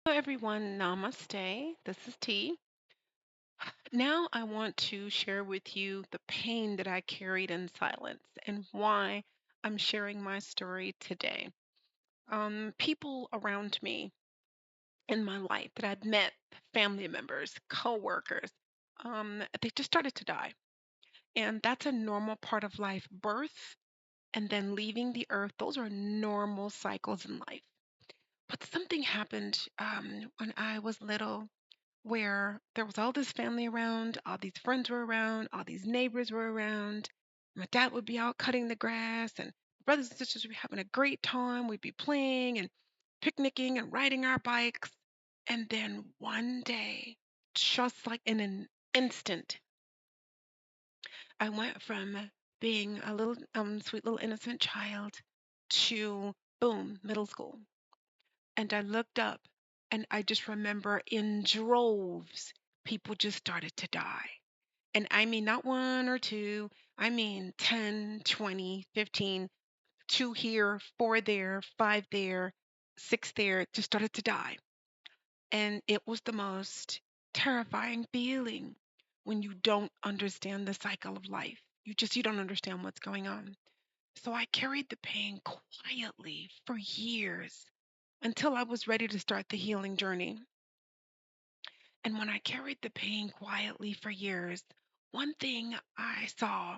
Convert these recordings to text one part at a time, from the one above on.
Hello, everyone. Namaste. This is T. Now, I want to share with you the pain that I carried in silence and why I'm sharing my story today. People around me in my life that I'd met, family members, coworkers, they just started to die. And that's a normal part of life. Birth and then leaving the earth, those are normal cycles in life. But something happened when I was little where there was all this family around, all these friends were around, all these neighbors were around. My dad would be out cutting the grass, and brothers and sisters would be having a great time. We'd be playing and picnicking and riding our bikes. And then one day, just like in an instant, I went from being a little sweet little innocent child to boom, middle school. And I looked up and I just remember in droves, people just started to die. And I mean, not one or two, I mean 10, 20, 15, two here, four there, five there, six there, just started to die. And it was the most terrifying feeling when you don't understand the cycle of life. You don't understand what's going on. So I carried the pain quietly for years until I was ready to start the healing journey. And when I carried the pain quietly for years, one thing I saw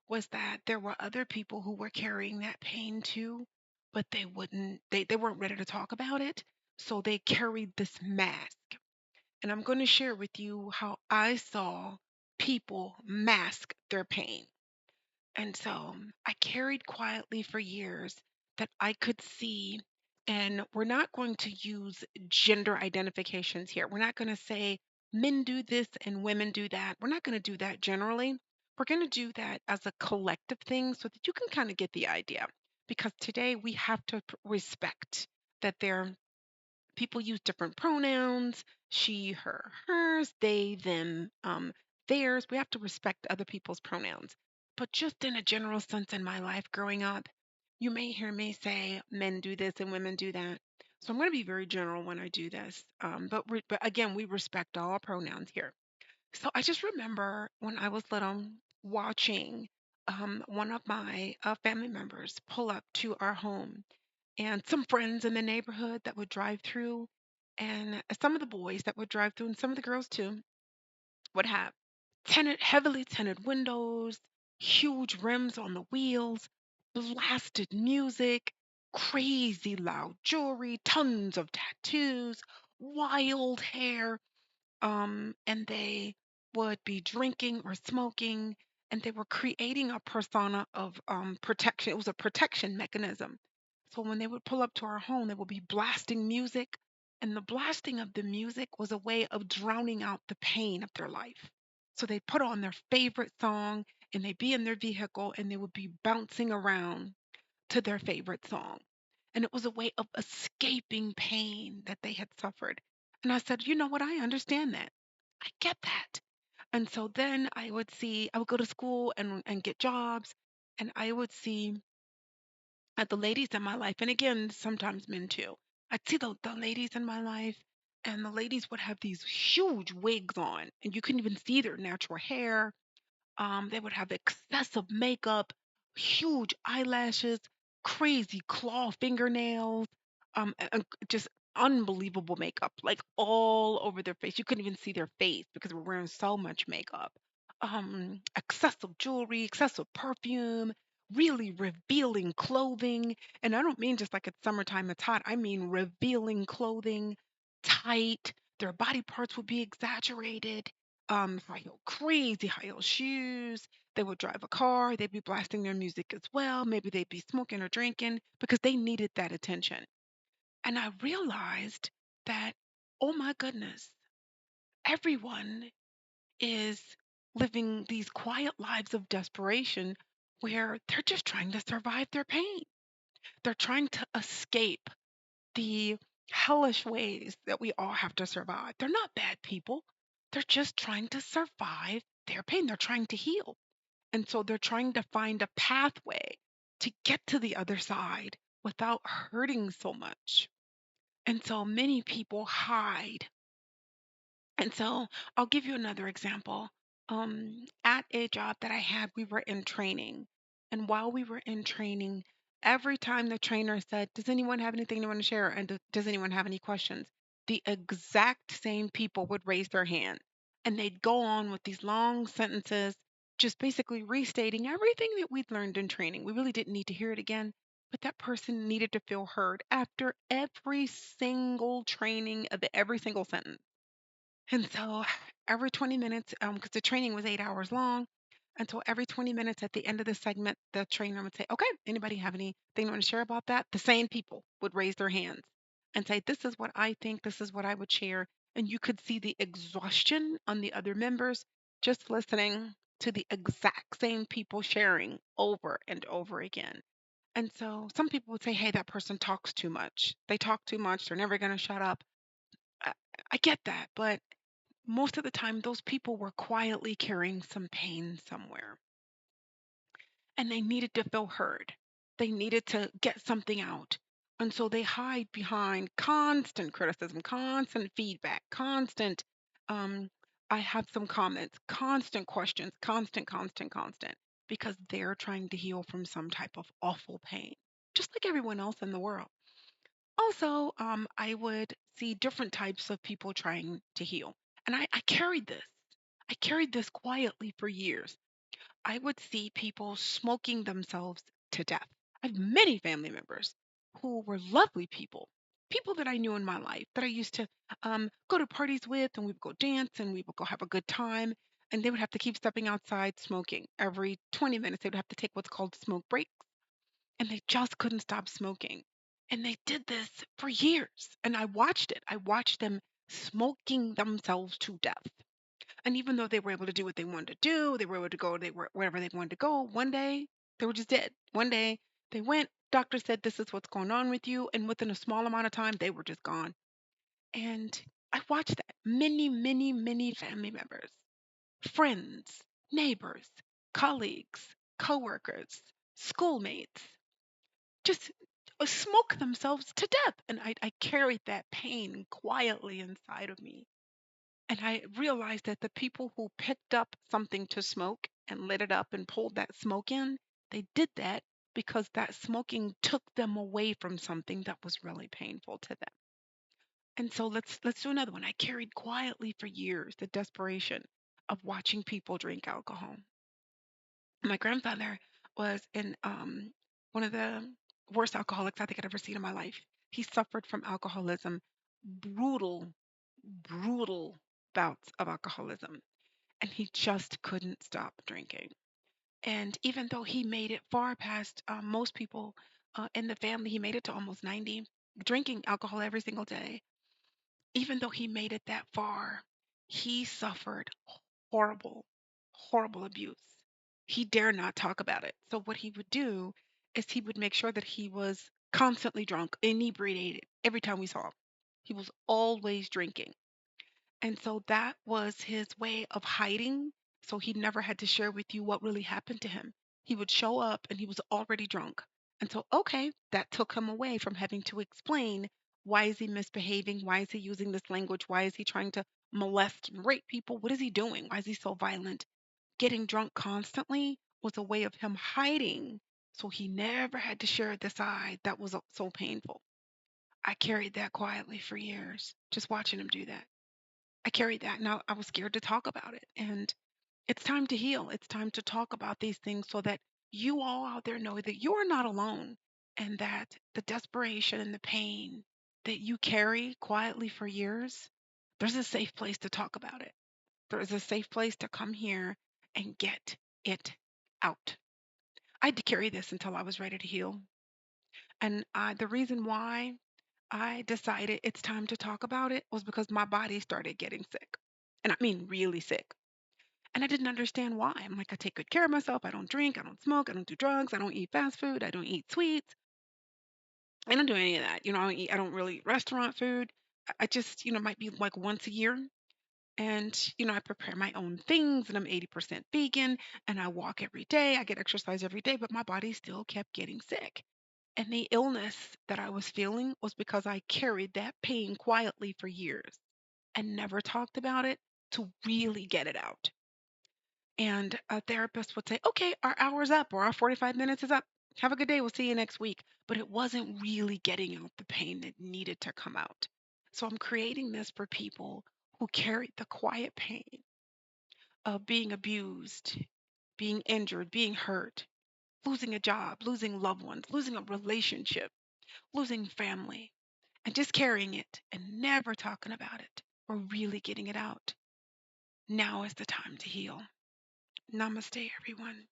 was that there were other people who were carrying that pain too, but they weren't ready to talk about it. So they carried this mask. And I'm going to share with you how I saw people mask their pain. And so I carried quietly for years that I could see. And we're not going to use gender identifications here. We're not going to say men do this and women do that. We're not going to do that generally. We're going to do that as a collective thing so that you can kind of get the idea. Because today we have to respect that people use different pronouns: she, her, hers, they, them, theirs. We have to respect other people's pronouns. But just in a general sense, in my life growing up, you may hear me say men do this and women do that. So I'm going to be very general when I do this. But again, we respect all pronouns here. So I just remember when I was little watching one of my family members pull up to our home, and some friends in the neighborhood that would drive through, and some of the boys that would drive through, and some of the girls too, would have heavily tinted windows, huge rims on the wheels, blasted music, crazy loud jewelry, tons of tattoos, wild hair, and they would be drinking or smoking, and they were creating a persona of protection. It was a protection mechanism. So when they would pull up to our home, they would be blasting music, and the blasting of the music was a way of drowning out the pain of their life. So they put on their favorite song, and they'd be in their vehicle, and they would be bouncing around to their favorite song. And it was a way of escaping pain that they had suffered. And I said, you know what? I understand that. I get that. And so then I would go to school and get jobs, and I would see the ladies in my life, and again, sometimes men too. I'd see the ladies in my life, and the ladies would have these huge wigs on, and you couldn't even see their natural hair. They would have excessive makeup, huge eyelashes, crazy claw fingernails, just unbelievable makeup, like all over their face. You couldn't even see their face because we're wearing so much makeup. Excessive jewelry, excessive perfume, really revealing clothing. And I don't mean just like it's summertime, it's hot. I mean revealing clothing, tight. Their body parts would be exaggerated, crazy high heel shoes. They would drive a car. They'd be blasting their music as well. Maybe they'd be smoking or drinking because they needed that attention. And I realized that, oh my goodness, everyone is living these quiet lives of desperation where they're just trying to survive their pain. They're trying to escape the hellish ways that we all have to survive. They're not bad people. They're just trying to survive their pain. They're trying to heal. And so they're trying to find a pathway to get to the other side without hurting so much. And so many people hide. And so I'll give you another example. At a job that I had, we were in training. And while we were in training, every time the trainer said, "Does anyone have anything they want to share?" and "Does anyone have any questions?" the exact same people would raise their hand. And they'd go on with these long sentences, just basically restating everything that we'd learned in training. We really didn't need to hear it again, but that person needed to feel heard after every single training of every single sentence. And so every 20 minutes, because the training was 8 hours long, and so every 20 minutes at the end of the segment, the trainer would say, "Okay, anybody have anything they want to share about that?" The same people would raise their hands and say, "This is what I think, this is what I would share." And you could see the exhaustion on the other members just listening to the exact same people sharing over and over again. And so some people would say, "Hey, that person talks too much. They talk too much. They're never going to shut up." I, I get that, but most of the time, those people were quietly carrying some pain somewhere, and they needed to feel heard. They needed to get something out. And so they hide behind constant criticism, constant feedback, constant, um, I have some comments, constant questions, constant, because they're trying to heal from some type of awful pain, just like everyone else in the world. Also, I would see different types of people trying to heal. And I carried this. I carried this quietly for years. I would see people smoking themselves to death. I have many family members who were lovely people, people that I knew in my life that I used to go to parties with, and we would go dance and we would go have a good time. And they would have to keep stepping outside smoking. Every 20 minutes, they would have to take what's called smoke breaks, and they just couldn't stop smoking. And they did this for years. And I watched it. I watched them smoking themselves to death. And even though they were able to do what they wanted to do, they were able to go wherever they wanted to go, one day they were just dead. One day they went, doctor said, "This is what's going on with you." And within a small amount of time, they were just gone. And I watched that. Many family members, friends, neighbors, colleagues, coworkers, schoolmates just smoke themselves to death. And I carried that pain quietly inside of me. And I realized that the people who picked up something to smoke and lit it up and pulled that smoke in, they did that because that smoking took them away from something that was really painful to them. And so let's do another one. I carried quietly for years the desperation of watching people drink alcohol. My grandfather was in one of the worst alcoholics I think I'd ever seen in my life. He suffered from alcoholism, brutal, brutal bouts of alcoholism, and he just couldn't stop drinking. And even though he made it far past most people in the family, he made it to almost 90, drinking alcohol every single day. Even though he made it that far, he suffered horrible, horrible abuse. He dare not talk about it. So what he would do is he would make sure that he was constantly drunk, inebriated every time we saw him. He was always drinking. And so that was his way of hiding. So he never had to share with you what really happened to him. He would show up and he was already drunk. And so, okay, that took him away from having to explain, why is he misbehaving? Why is he using this language? Why is he trying to molest and rape people? What is he doing? Why is he so violent? Getting drunk constantly was a way of him hiding. So he never had to share the side that was so painful. I carried that quietly for years, just watching him do that. I carried that, and I was scared to talk about it. And it's time to heal. It's time to talk about these things so that you all out there know that you're not alone, and that the desperation and the pain that you carry quietly for years, there's a safe place to talk about it. There is a safe place to come here and get it out. I had to carry this until I was ready to heal. And the reason why I decided it's time to talk about it was because my body started getting sick. And I mean really sick. And I didn't understand why. I'm like, I take good care of myself. I don't drink. I don't smoke. I don't do drugs. I don't eat fast food. I don't eat sweets. I don't do any of that. I don't really eat restaurant food. I just, might be like once a year. And, I prepare my own things and I'm 80% vegan and I walk every day. I get exercise every day, but my body still kept getting sick. And the illness that I was feeling was because I carried that pain quietly for years and never talked about it to really get it out. And a therapist would say, okay, our hour's up or our 45 minutes is up. Have a good day. We'll see you next week. But it wasn't really getting out the pain that needed to come out. So I'm creating this for people who carried the quiet pain of being abused, being injured, being hurt, losing a job, losing loved ones, losing a relationship, losing family, and just carrying it and never talking about it or really getting it out. Now is the time to heal. Namaste, everyone.